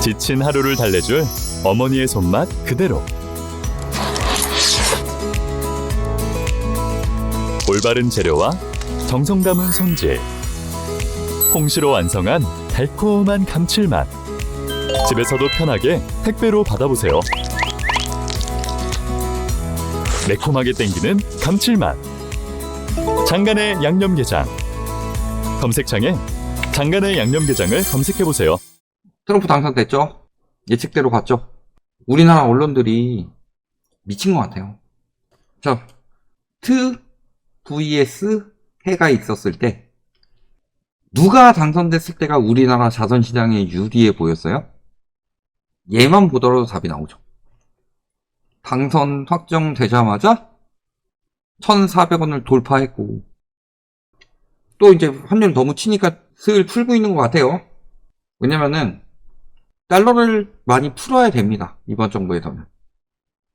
지친 하루를 달래줄 어머니의 손맛 그대로. 올바른 재료와 정성 담은 손질. 홍시로 완성한 달콤한 감칠맛. 집에서도 편하게 택배로 받아보세요. 매콤하게 땡기는 감칠맛. 장간의 양념게장. 검색창에 장간의 양념게장을 검색해보세요. 트럼프 당선됐죠? 예측대로 갔죠? 우리나라 언론들이 미친 것 같아요. 자, vs 해가 있었을 때 누가 당선됐을 때가 우리나라 자선시장에 유리해 보였어요? 얘만 보더라도 답이 나오죠. 당선 확정되자마자 1,400원을 돌파했고, 또 이제 환율 너무 치니까 슬 풀고 있는 것 같아요. 왜냐면은 달러를 많이 풀어야 됩니다. 이번 정부에서는.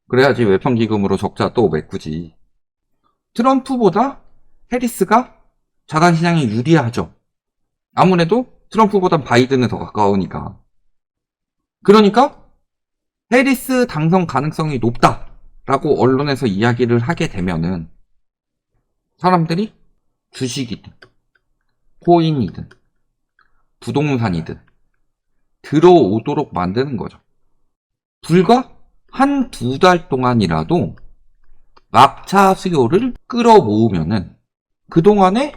그래야지 외평기금으로 적자 또 메꾸지. 트럼프보다 해리스가 자산시장에 유리하죠. 아무래도 트럼프보단 바이든은 더 가까우니까. 그러니까 해리스 당선 가능성이 높다라고 언론에서 이야기를 하게 되면은 사람들이 주식이든 코인이든 부동산이든 들어오도록 만드는 거죠. 불과 한 두 달 동안이라도 막차 수요를 끌어모으면은 그동안에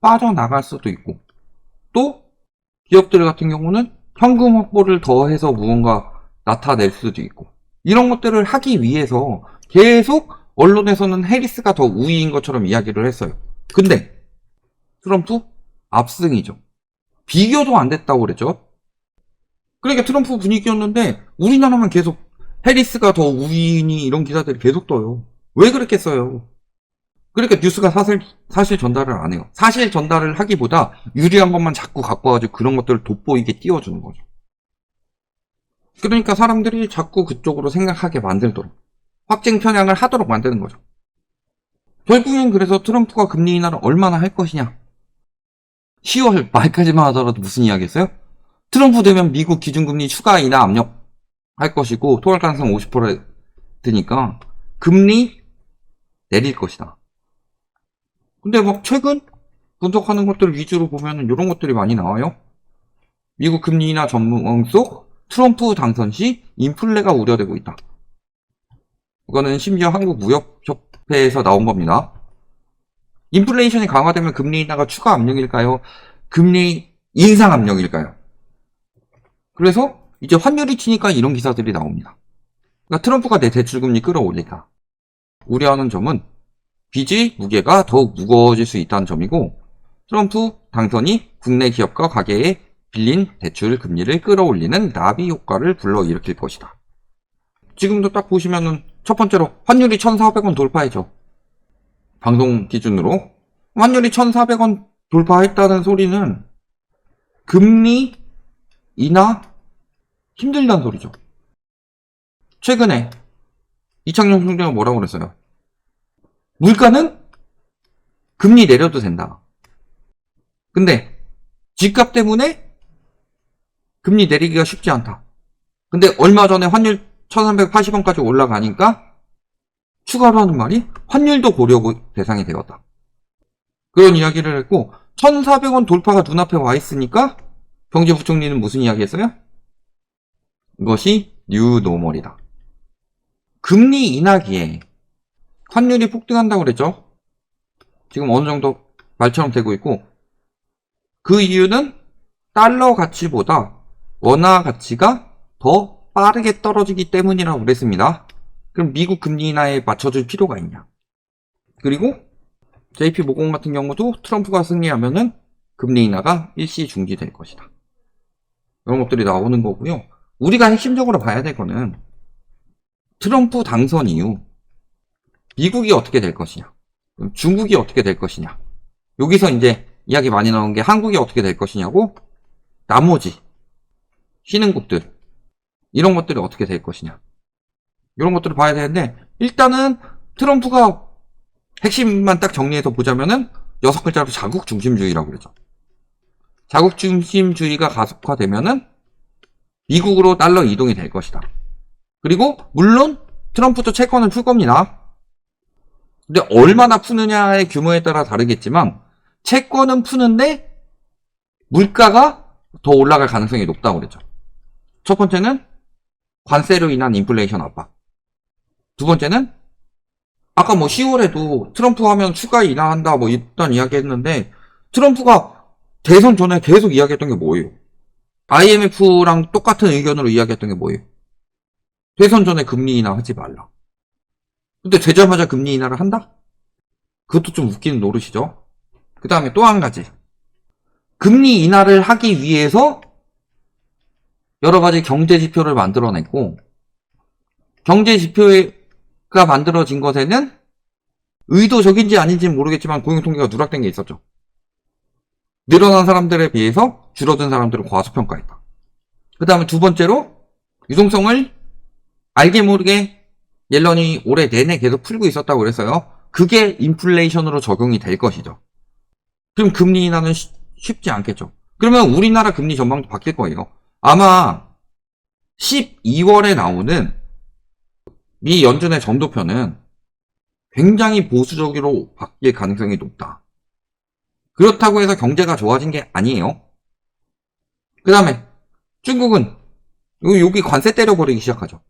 빠져나갈 수도 있고, 또 기업들 같은 경우는 현금 확보를 더해서 무언가 나타낼 수도 있고, 이런 것들을 하기 위해서 계속 언론에서는 해리스가 더 우위인 것처럼 이야기를 했어요. 근데 트럼프 압승이죠. 비교도 안 됐다고 그랬죠. 그러니까 트럼프 분위기였는데 우리나라만 계속 해리스가 더 우위니 이런 기사들이 계속 떠요. 왜 그랬겠어요? 그러니까 뉴스가 사실 전달을 안 해요. 사실 전달을 하기보다 유리한 것만 자꾸 갖고 와가지고 그런 것들을 돋보이게 띄워주는 거죠. 그러니까 사람들이 자꾸 그쪽으로 생각하게 만들도록, 확증 편향을 하도록 만드는 거죠. 결국엔 그래서 트럼프가 금리 인하를 얼마나 할 것이냐. 10월 말까지만 하더라도 무슨 이야기 했어요? 트럼프 되면 미국 기준금리 추가 인하 압력 할 것이고 토할 가능성 50%니까 금리 내릴 것이다. 근데 막 최근 분석하는 것들 위주로 보면 이런 것들이 많이 나와요. 미국 금리 인하 전망 속 트럼프 당선 시 인플레가 우려되고 있다. 이거는 심지어 한국무역협회에서 나온 겁니다. 인플레이션이 강화되면 금리 인하가 추가 압력일까요? 금리 인상 압력일까요? 그래서 이제 환율이 치니까 이런 기사들이 나옵니다. 그러니까 트럼프가 내 대출금리 끌어올리다. 우려하는 점은 빚의 무게가 더욱 무거워질 수 있다는 점이고, 트럼프 당선이 국내 기업과 가계에 빌린 대출 금리를 끌어올리는 나비 효과를 불러일으킬 것이다. 지금도 딱 보시면은 첫 번째로 환율이 1,400원 돌파했죠. 방송 기준으로 환율이 1,400원 돌파했다는 소리는 금리 인하 힘들다는 소리죠. 최근에 이창용 총재가 뭐라고 그랬어요? 물가는 금리 내려도 된다. 근데 집값 때문에 금리 내리기가 쉽지 않다. 근데 얼마 전에 환율 1380원까지 올라가니까 추가로 하는 말이 환율도 고려 대상이 되었다. 그런 이야기를 했고, 1,400원 돌파가 눈앞에 와 있으니까 경제부총리는 무슨 이야기 했어요? 이것이 뉴노멀이다. 금리 인하기에 환율이 폭등한다고 그랬죠? 지금 어느 정도 말처럼 되고 있고, 그 이유는 달러 가치보다 원화 가치가 더 빠르게 떨어지기 때문이라고 그랬습니다. 그럼 미국 금리 인하에 맞춰줄 필요가 있냐? 그리고 JP모건 같은 경우도 트럼프가 승리하면은 금리 인하가 일시 중지될 것이다. 이런 것들이 나오는 거고요. 우리가 핵심적으로 봐야 될 거는 트럼프 당선 이후 미국이 어떻게 될 것이냐, 중국이 어떻게 될 것이냐, 여기서 이제 이야기 많이 나오는 게 한국이 어떻게 될 것이냐고, 나머지 신흥국들 이런 것들이 어떻게 될 것이냐, 이런 것들을 봐야 되는데, 일단은 트럼프가 핵심만 딱 정리해서 보자면은 6글자로 자국중심주의라고 그러죠. 자국중심주의가 가속화되면은 미국으로 달러 이동이 될 것이다. 그리고 물론 트럼프도 채권을 풀 겁니다. 근데 얼마나 푸느냐의 규모에 따라 다르겠지만 채권은 푸는데 물가가 더 올라갈 가능성이 높다고 그랬죠. 첫 번째는 관세로 인한 인플레이션 압박. 두 번째는 아까 10월에도 트럼프 하면 추가 인하한다 일단 이야기했는데 트럼프가 대선 전에 계속 이야기했던 게 뭐예요? IMF랑 똑같은 의견으로 이야기했던 게 뭐예요? 대선 전에 금리 인하 하지 말라. 근데 되자마자 금리 인하를 한다? 그것도 좀 웃기는 노릇이죠. 그 다음에 또 한 가지. 금리 인하를 하기 위해서 여러 가지 경제 지표를 만들어냈고, 경제 지표가 만들어진 것에는 의도적인지 아닌지는 모르겠지만 고용통계가 누락된 게 있었죠. 늘어난 사람들에 비해서 줄어든 사람들을 과소평가했다. 그 다음에 두 번째로 유동성을 알게 모르게 옐런이 올해 내내 계속 풀고 있었다고 그랬어요. 그게 인플레이션으로 적용이 될 것이죠. 그럼 금리 인하는 쉽지 않겠죠. 그러면 우리나라 금리 전망도 바뀔 거예요. 아마 12월에 나오는 미 연준의 점도표는 굉장히 보수적으로 바뀔 가능성이 높다. 그렇다고 해서 경제가 좋아진 게 아니에요. 그 다음에 중국은 여기 관세 때려버리기 시작하죠.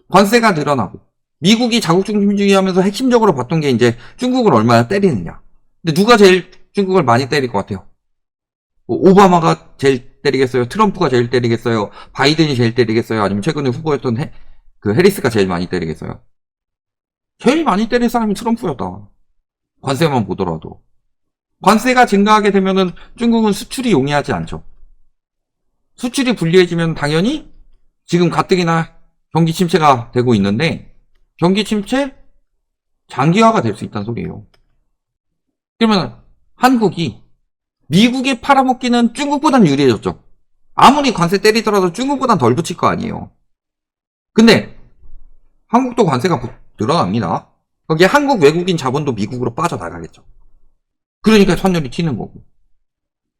관세가 늘어나고 미국이 자국 중심주의 하면서 핵심적으로 봤던 게 이제 중국을 얼마나 때리느냐. 근데 누가 제일 중국을 많이 때릴 것 같아요? 오바마가 제일 때리겠어요? 트럼프가 제일 때리겠어요? 바이든이 제일 때리겠어요? 아니면 최근에 후보였던 해리스가 제일 많이 때리겠어요? 제일 많이 때릴 사람이 트럼프였다. 관세만 보더라도. 관세가 증가하게 되면은 중국은 수출이 용이하지 않죠. 수출이 불리해지면 당연히 지금 가뜩이나 경기 침체가 되고 있는데 경기 침체 장기화가 될 수 있다는 소리예요. 그러면 한국이 미국에 팔아먹기는 중국보단 유리해졌죠. 아무리 관세 때리더라도 중국보단 덜 붙일 거 아니에요. 근데 한국도 관세가 늘어납니다. 거기에 한국 외국인 자본도 미국으로 빠져나가겠죠. 그러니까 환율이 튀는 거고.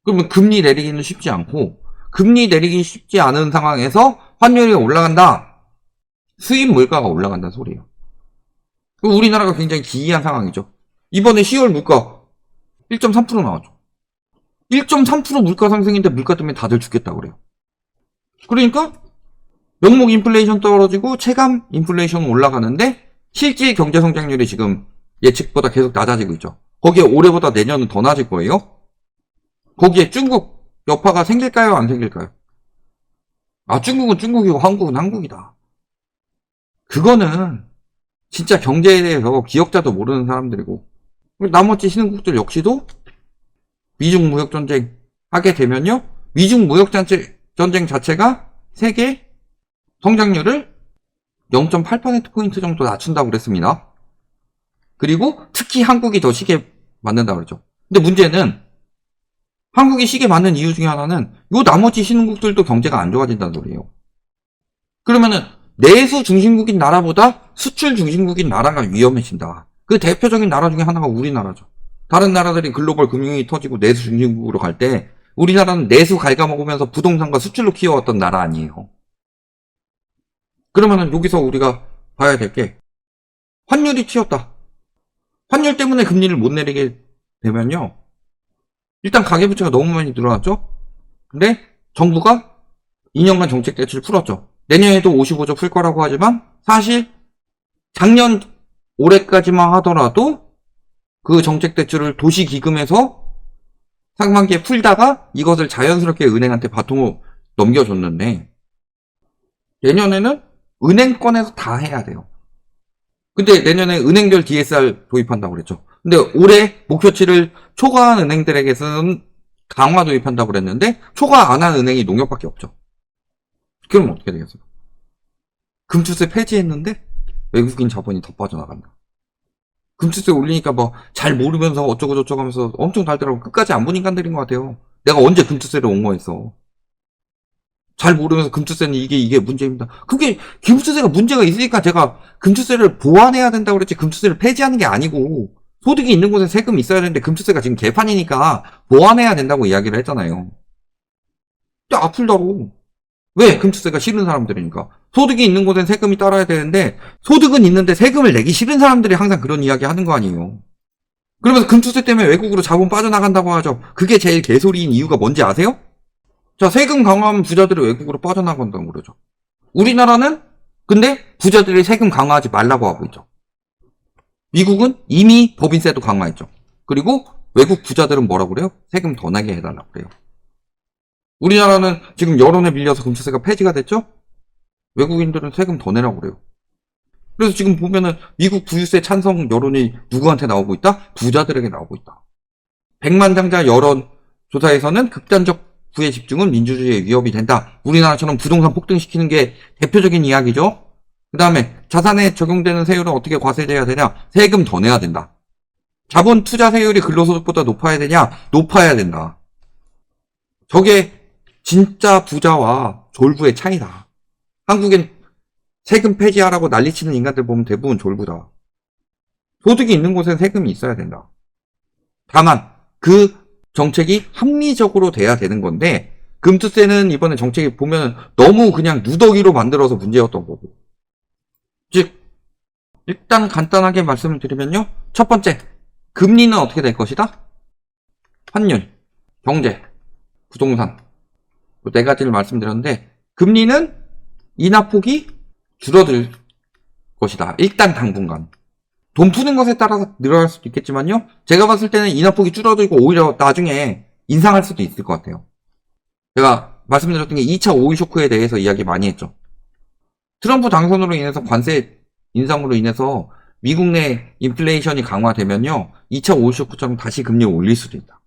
그러면 금리 내리기는 쉽지 않고 금리 내리기 쉽지 않은 상황에서 환율이 올라간다. 수입 물가가 올라간다는 소리예요. 우리나라가 굉장히 기이한 상황이죠. 이번에 10월 물가 1.3% 나왔죠. 1.3% 물가 상승인데 물가 때문에 다들 죽겠다고 그래요. 그러니까 명목 인플레이션 떨어지고 체감 인플레이션 올라가는데 실질 경제 성장률이 지금 예측보다 계속 낮아지고 있죠. 거기에 올해보다 내년은 더 낮을 거예요. 거기에 중국 여파가 생길까요? 안 생길까요? 중국은 중국이고 한국은 한국이다. 그거는 진짜 경제에 대해서 기억자도 모르는 사람들이고 나머지 신흥국들 역시도 미중 무역전쟁 하게 되면요. 미중 무역전쟁 자체가 세계 성장률을 0.8%포인트 정도 낮춘다고 그랬습니다. 그리고 특히 한국이 더 시계 맞는다고 그랬죠. 근데 문제는 한국이 시계 맞는 이유 중에 하나는 요 나머지 신흥국들도 경제가 안 좋아진다는 소리예요. 그러면은 내수 중심국인 나라보다 수출 중심국인 나라가 위험해진다. 그 대표적인 나라 중에 하나가 우리나라죠. 다른 나라들이 글로벌 금융이 터지고 내수 중심국으로 갈 때 우리나라는 내수 갉아먹으면서 부동산과 수출로 키워왔던 나라 아니에요. 그러면은 여기서 우리가 봐야 될 게 환율이 튀었다. 환율 때문에 금리를 못 내리게 되면요. 일단 가계부채가 너무 많이 늘어났죠. 근데 정부가 2년간 정책 대출 풀었죠. 내년에도 55조 풀 거라고 하지만 사실 작년 올해까지만 하더라도 그 정책 대출을 도시기금에서 상반기에 풀다가 이것을 자연스럽게 은행한테 바통을 넘겨줬는데 내년에는 은행권에서 다 해야 돼요. 근데 내년에 은행별 DSR 도입한다고 그랬죠. 근데 올해 목표치를 초과한 은행들에게서는 강화 도입한다고 그랬는데 초과 안 한 은행이 농협밖에 없죠. 그럼 어떻게 되겠어요? 금투세 폐지했는데 외국인 자본이 더 빠져나간다. 금투세 올리니까 잘 모르면서 어쩌고저쩌고 하면서 엄청 달더라고. 끝까지 안 본 인간들인 것 같아요. 내가 언제 금투세를 옹호했어. 잘 모르면서 금투세는 이게 문제입니다. 그게 금투세가 문제가 있으니까 제가 금투세를 보완해야 된다고 그랬지 금투세를 폐지하는 게 아니고 소득이 있는 곳에 세금이 있어야 되는데 금투세가 지금 개판이니까 보완해야 된다고 이야기를 했잖아요. 근데 아플다고. 왜? 금투세가 싫은 사람들이니까. 소득이 있는 곳엔 세금이 따라야 되는데 소득은 있는데 세금을 내기 싫은 사람들이 항상 그런 이야기 하는 거 아니에요. 그러면서 금투세 때문에 외국으로 자본 빠져나간다고 하죠. 그게 제일 개소리인 이유가 뭔지 아세요? 자, 세금 강화하면 부자들이 외국으로 빠져나간다고 그러죠. 우리나라는 근데 부자들이 세금 강화하지 말라고 하고 있죠. 미국은 이미 법인세도 강화했죠. 그리고 외국 부자들은 뭐라고 그래요? 세금 더 나게 해달라고 그래요. 우리나라는 지금 여론에 밀려서 금투세가 폐지가 됐죠? 외국인들은 세금 더 내라고 그래요. 그래서 지금 보면은 미국 부유세 찬성 여론이 누구한테 나오고 있다? 부자들에게 나오고 있다. 백만장자 여론 조사에서는 극단적 부의 집중은 민주주의의 위협이 된다. 우리나라처럼 부동산 폭등시키는 게 대표적인 이야기죠. 그 다음에 자산에 적용되는 세율은 어떻게 과세돼야 되냐? 세금 더 내야 된다. 자본 투자 세율이 근로소득보다 높아야 되냐? 높아야 된다. 저게 진짜 부자와 졸부의 차이다. 한국엔 세금 폐지하라고 난리치는 인간들 보면 대부분 졸부다. 소득이 있는 곳엔 세금이 있어야 된다. 다만 그 정책이 합리적으로 돼야 되는 건데 금투세는 이번에 정책이 보면 너무 그냥 누더기로 만들어서 문제였던 거고. 즉 일단 간단하게 말씀을 드리면요. 첫 번째, 금리는 어떻게 될 것이다? 환율, 경제, 부동산 네 가지를 말씀드렸는데 금리는 인하폭이 줄어들 것이다. 일단 당분간. 돈 푸는 것에 따라서 늘어날 수도 있겠지만요. 제가 봤을 때는 인하폭이 줄어들고 오히려 나중에 인상할 수도 있을 것 같아요. 제가 말씀드렸던 게 2차 오일 쇼크에 대해서 이야기 많이 했죠. 트럼프 당선으로 인해서 관세 인상으로 인해서 미국 내 인플레이션이 강화되면요. 2차 오일 쇼크처럼 다시 금리를 올릴 수도 있다.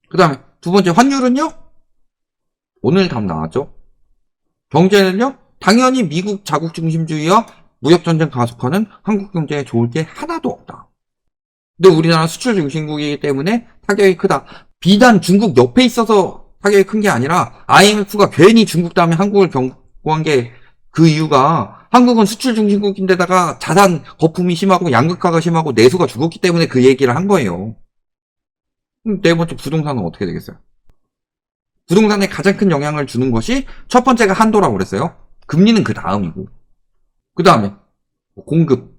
그 다음에 두 번째 환율은요. 오늘 답 나왔죠. 경제는요. 당연히 미국 자국 중심주의와 무역전쟁 가속화는 한국 경제에 좋을 게 하나도 없다. 근데 우리나라 수출 중심국이기 때문에 타격이 크다. 비단 중국 옆에 있어서 타격이 큰 게 아니라 IMF가 괜히 중국 다음에 한국을 경고한 게 그 이유가 한국은 수출 중심국인데다가 자산 거품이 심하고 양극화가 심하고 내수가 죽었기 때문에 그 얘기를 한 거예요. 네 번째 부동산은 어떻게 되겠어요? 부동산에 가장 큰 영향을 주는 것이 첫 번째가 한도라고 그랬어요. 금리는 그 다음이고. 그 다음에 공급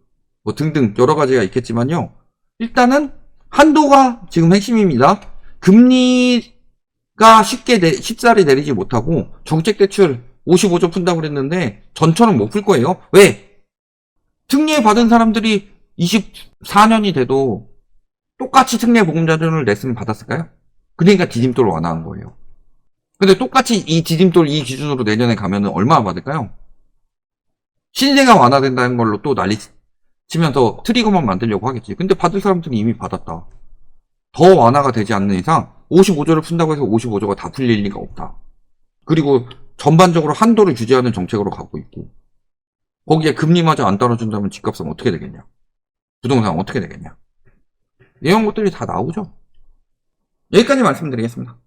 등등 여러 가지가 있겠지만요. 일단은 한도가 지금 핵심입니다. 금리가 쉽사리 내리지 못하고 정책 대출 55조 푼다고 그랬는데 전처럼 못 풀 거예요. 왜? 특례 받은 사람들이 24년이 돼도 똑같이 특례 보금자료를 냈으면 받았을까요? 그러니까 디딤돌 완화한 거예요. 근데 똑같이 이 디딤돌 이 기준으로 내년에 가면은 얼마나 받을까요? 신세가 완화된다는 걸로 또 난리 치면서 트리거만 만들려고 하겠지. 근데 받을 사람들은 이미 받았다. 더 완화가 되지 않는 이상 55조를 푼다고 해서 55조가 다 풀릴 리가 없다. 그리고 전반적으로 한도를 유지하는 정책으로 가고 있고 거기에 금리마저 안 떨어진다면 집값은 어떻게 되겠냐? 부동산 어떻게 되겠냐? 이런 것들이 다 나오죠. 여기까지 말씀드리겠습니다.